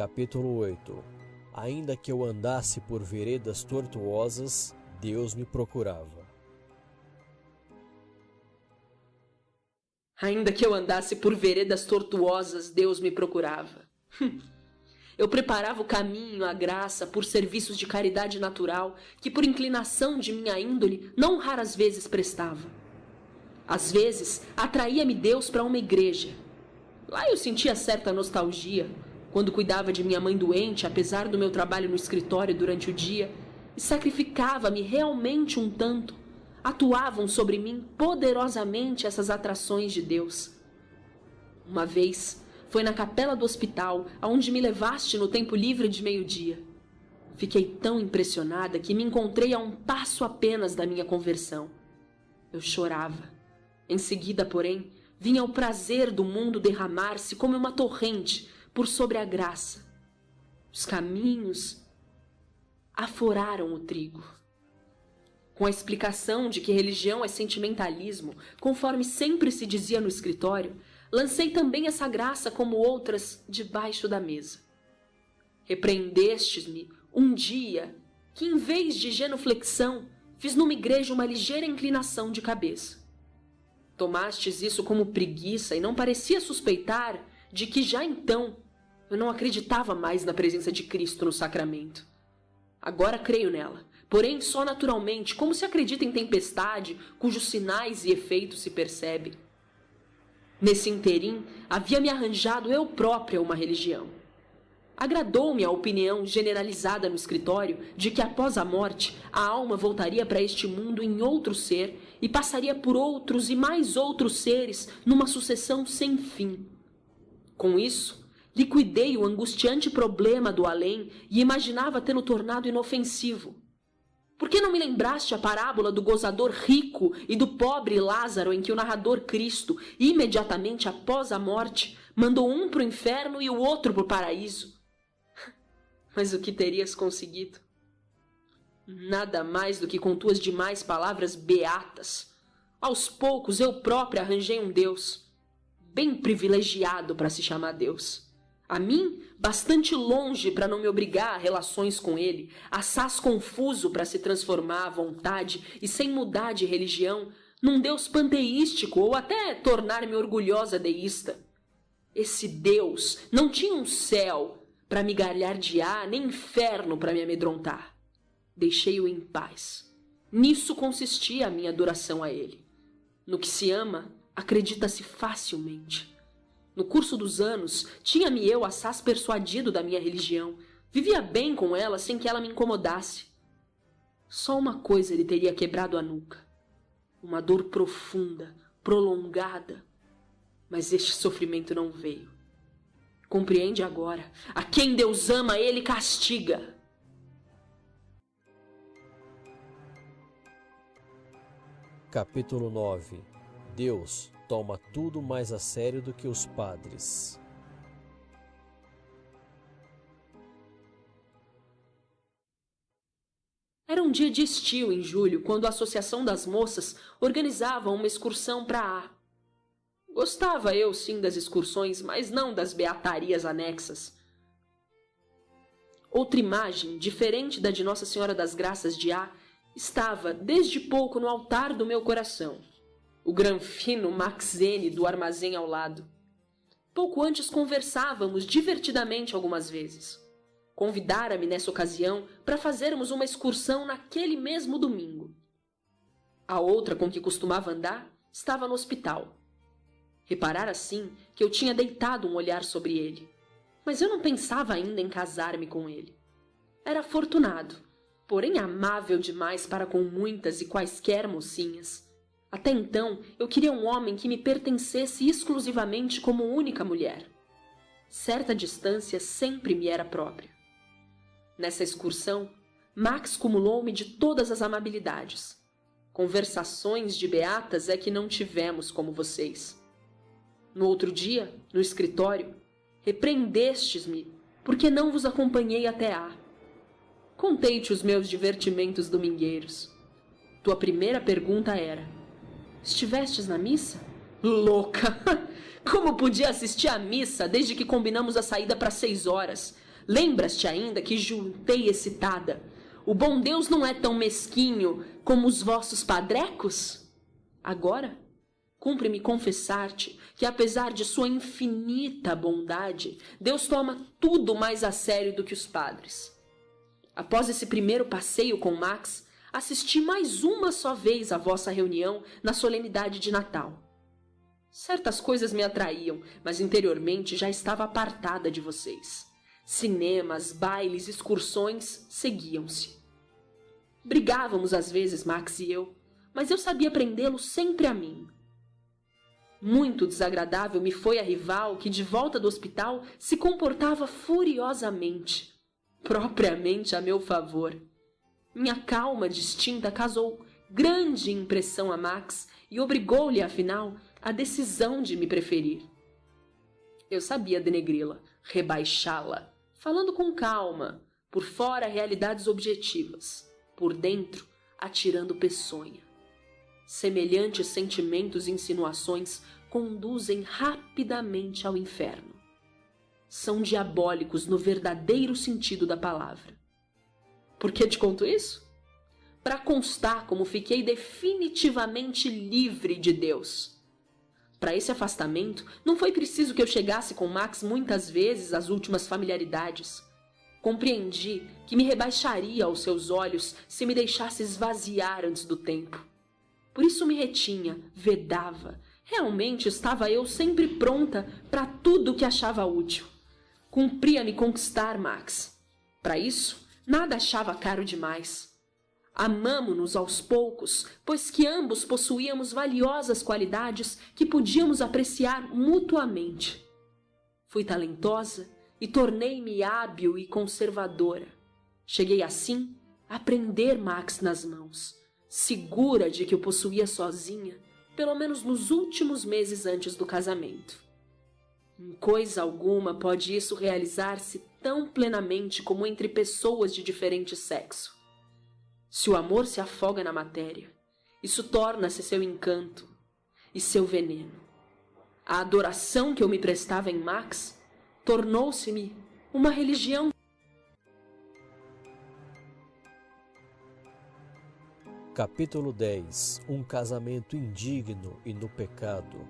Capítulo 8. Ainda que eu andasse por veredas tortuosas, Deus me procurava. Ainda que eu andasse por veredas tortuosas, Deus me procurava. Eu preparava o caminho à graça por serviços de caridade natural que, por inclinação de minha índole, não raras vezes prestava. Às vezes, atraía-me Deus para uma igreja. Lá eu sentia certa nostalgia, quando cuidava de minha mãe doente, apesar do meu trabalho no escritório durante o dia, e sacrificava-me realmente um tanto. Atuavam sobre mim poderosamente essas atrações de Deus. Uma vez, foi na capela do hospital, aonde me levaste no tempo livre de meio-dia. Fiquei tão impressionada que me encontrei a um passo apenas da minha conversão. Eu chorava. Em seguida, porém, vinha o prazer do mundo derramar-se como uma torrente por sobre a graça. Os caminhos aforaram o trigo. Com a explicação de que religião é sentimentalismo, conforme sempre se dizia no escritório, lancei também essa graça como outras debaixo da mesa. Repreendestes-me um dia que, em vez de genuflexão, fiz numa igreja uma ligeira inclinação de cabeça. Tomastes isso como preguiça e não parecia suspeitar de que já então eu não acreditava mais na presença de Cristo no sacramento. Agora creio nela, porém só naturalmente, como se acredita em tempestade, cujos sinais e efeitos se percebem. Nesse interim, havia-me arranjado eu própria uma religião. Agradou-me a opinião generalizada no escritório de que após a morte a alma voltaria para este mundo em outro ser e passaria por outros e mais outros seres numa sucessão sem fim. Com isso, liquidei o angustiante problema do além e imaginava tê-lo tornado inofensivo. Por que não me lembraste a parábola do gozador rico e do pobre Lázaro, em que o narrador Cristo, imediatamente após a morte, mandou um para o inferno e o outro para o paraíso? Mas o que terias conseguido? Nada mais do que com tuas demais palavras beatas. Aos poucos eu própria arranjei um Deus, bem privilegiado para se chamar Deus. A mim, bastante longe para não me obrigar a relações com ele, assaz confuso para se transformar à vontade e sem mudar de religião, num Deus panteístico ou até tornar-me orgulhosa deísta. Esse Deus não tinha um céu para me galhardear, nem inferno para me amedrontar. Deixei-o em paz. Nisso consistia a minha adoração a ele. No que se ama, acredita-se facilmente. No curso dos anos, tinha-me eu assaz persuadido da minha religião. Vivia bem com ela sem que ela me incomodasse. Só uma coisa lhe teria quebrado a nuca. Uma dor profunda, prolongada. Mas este sofrimento não veio. Compreende agora? A quem Deus ama, ele castiga. Capítulo 9. Deus toma tudo mais a sério do que os padres. Era um dia de estio em julho, quando a Associação das Moças organizava uma excursão para A. Gostava eu, sim, das excursões, mas não das beatarias anexas. Outra imagem, diferente da de Nossa Senhora das Graças de A, estava, desde pouco, no altar do meu coração. O granfino Maxene do armazém ao lado. Pouco antes conversávamos divertidamente algumas vezes. Convidara-me nessa ocasião para fazermos uma excursão naquele mesmo domingo. A outra com que costumava andar estava no hospital. Reparara, assim, que eu tinha deitado um olhar sobre ele. Mas eu não pensava ainda em casar-me com ele. Era afortunado, porém amável demais para com muitas e quaisquer mocinhas. Até então, eu queria um homem que me pertencesse exclusivamente como única mulher. Certa distância sempre me era própria. Nessa excursão, Max cumulou-me de todas as amabilidades. Conversações de beatas é que não tivemos como vocês. No outro dia, no escritório, repreendestes-me porque não vos acompanhei até A. Contei-te os meus divertimentos domingueiros. Tua primeira pergunta era: estivestes na missa? Louca! Como podia assistir à missa desde que combinamos a saída para 6 horas? Lembras-te ainda que juntei excitada? O bom Deus não é tão mesquinho como os vossos padrecos? Agora, cumpre-me confessar-te que, apesar de sua infinita bondade, Deus toma tudo mais a sério do que os padres. Após esse primeiro passeio com Max, assisti mais uma só vez à vossa reunião na solenidade de Natal. Certas coisas me atraíam, mas interiormente já estava apartada de vocês. Cinemas, bailes, excursões seguiam-se. Brigávamos às vezes, Max e eu, mas eu sabia prendê-lo sempre a mim. Muito desagradável me foi a rival que, de volta do hospital, se comportava furiosamente, propriamente a meu favor. Minha calma distinta causou grande impressão a Max e obrigou-lhe, afinal, a decisão de me preferir. Eu sabia denegri-la, rebaixá-la, falando com calma, por fora realidades objetivas, por dentro atirando peçonha. Semelhantes sentimentos e insinuações conduzem rapidamente ao inferno. São diabólicos no verdadeiro sentido da palavra. Por que te conto isso? Para constar como fiquei definitivamente livre de Deus. Para esse afastamento, não foi preciso que eu chegasse com Max muitas vezes às últimas familiaridades. Compreendi que me rebaixaria aos seus olhos se me deixasse esvaziar antes do tempo. Por isso me retinha, vedava. Realmente estava eu sempre pronta para tudo o que achava útil. Cumpria-me conquistar Max. Para isso, nada achava caro demais. Amamo-nos aos poucos, pois que ambos possuíamos valiosas qualidades que podíamos apreciar mutuamente. Fui talentosa e tornei-me hábil e conservadora. Cheguei assim a prender Max nas mãos, segura de que o possuía sozinha, pelo menos nos últimos meses antes do casamento. Em coisa alguma pode isso realizar-se tão plenamente como entre pessoas de diferente sexo. Se o amor se afoga na matéria, isso torna-se seu encanto e seu veneno. A adoração que eu me prestava em Max tornou-se-me uma religião. Capítulo 10. Um casamento indigno e no pecado.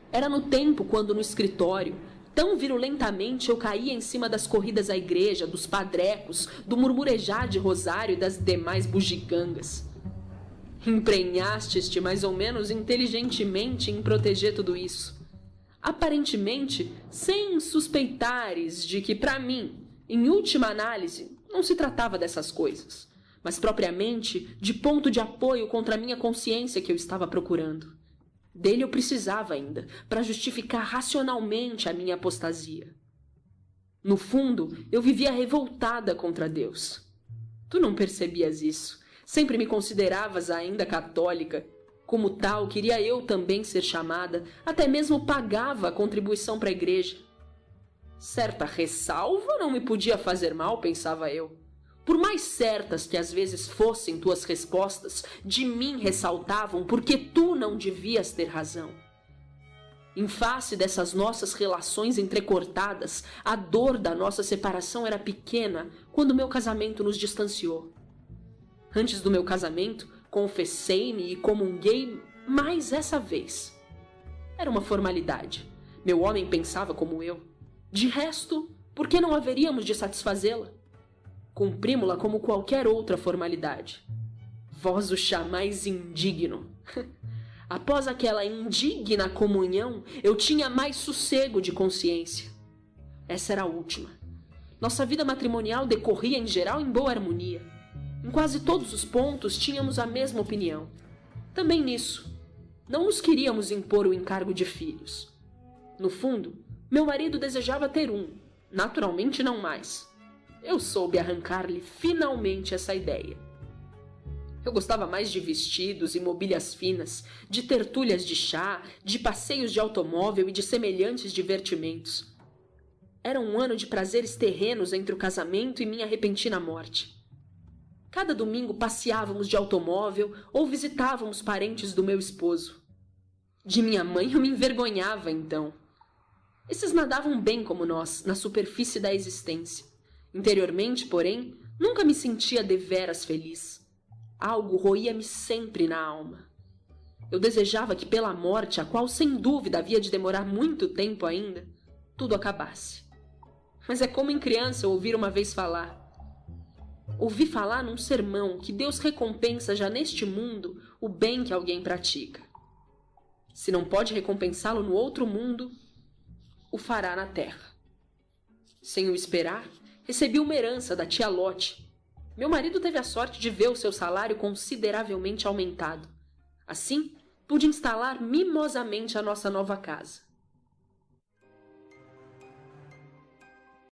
Era no tempo quando no escritório, tão virulentamente eu caía em cima das corridas à igreja, dos padrecos, do murmurejar de rosário e das demais bugigangas. Emprenhaste-te mais ou menos inteligentemente em proteger tudo isso. Aparentemente, sem suspeitares de que, para mim, em última análise, não se tratava dessas coisas, mas propriamente de ponto de apoio contra a minha consciência que eu estava procurando. Dele eu precisava ainda, para justificar racionalmente a minha apostasia. No fundo, eu vivia revoltada contra Deus. Tu não percebias isso. Sempre me consideravas ainda católica. Como tal, queria eu também ser chamada, até mesmo pagava a contribuição para a igreja. Certa ressalva não me podia fazer mal, pensava eu. Por mais certas que às vezes fossem tuas respostas, de mim ressaltavam porque tu não devias ter razão. Em face dessas nossas relações entrecortadas, a dor da nossa separação era pequena quando meu casamento nos distanciou. Antes do meu casamento, confessei-me e comunguei mais essa vez. Era uma formalidade. Meu homem pensava como eu. De resto, por que não haveríamos de satisfazê-la? Cumprimos-la como qualquer outra formalidade. Vós o chamais indigno. Após aquela indigna comunhão, eu tinha mais sossego de consciência. Essa era a última. Nossa vida matrimonial decorria, em geral, em boa harmonia. Em quase todos os pontos tínhamos a mesma opinião. Também nisso. Não nos queríamos impor o encargo de filhos. No fundo, meu marido desejava ter um, naturalmente não mais. Eu soube arrancar-lhe finalmente essa ideia. Eu gostava mais de vestidos e mobílias finas, de tertúlias de chá, de passeios de automóvel e de semelhantes divertimentos. Era um ano de prazeres terrenos entre o casamento e minha repentina morte. Cada domingo passeávamos de automóvel ou visitávamos parentes do meu esposo. De minha mãe eu me envergonhava, então. Esses nadavam bem como nós, na superfície da existência. Interiormente, porém, nunca me sentia deveras feliz. Algo roía-me sempre na alma. Eu desejava que pela morte, a qual sem dúvida havia de demorar muito tempo ainda, tudo acabasse. Mas é como em criança eu ouvir uma vez falar. Ouvi falar num sermão que Deus recompensa já neste mundo o bem que alguém pratica. Se não pode recompensá-lo no outro mundo, o fará na terra. Sem o esperar, recebi uma herança da tia Lotte. Meu marido teve a sorte de ver o seu salário consideravelmente aumentado. Assim, pude instalar mimosamente a nossa nova casa.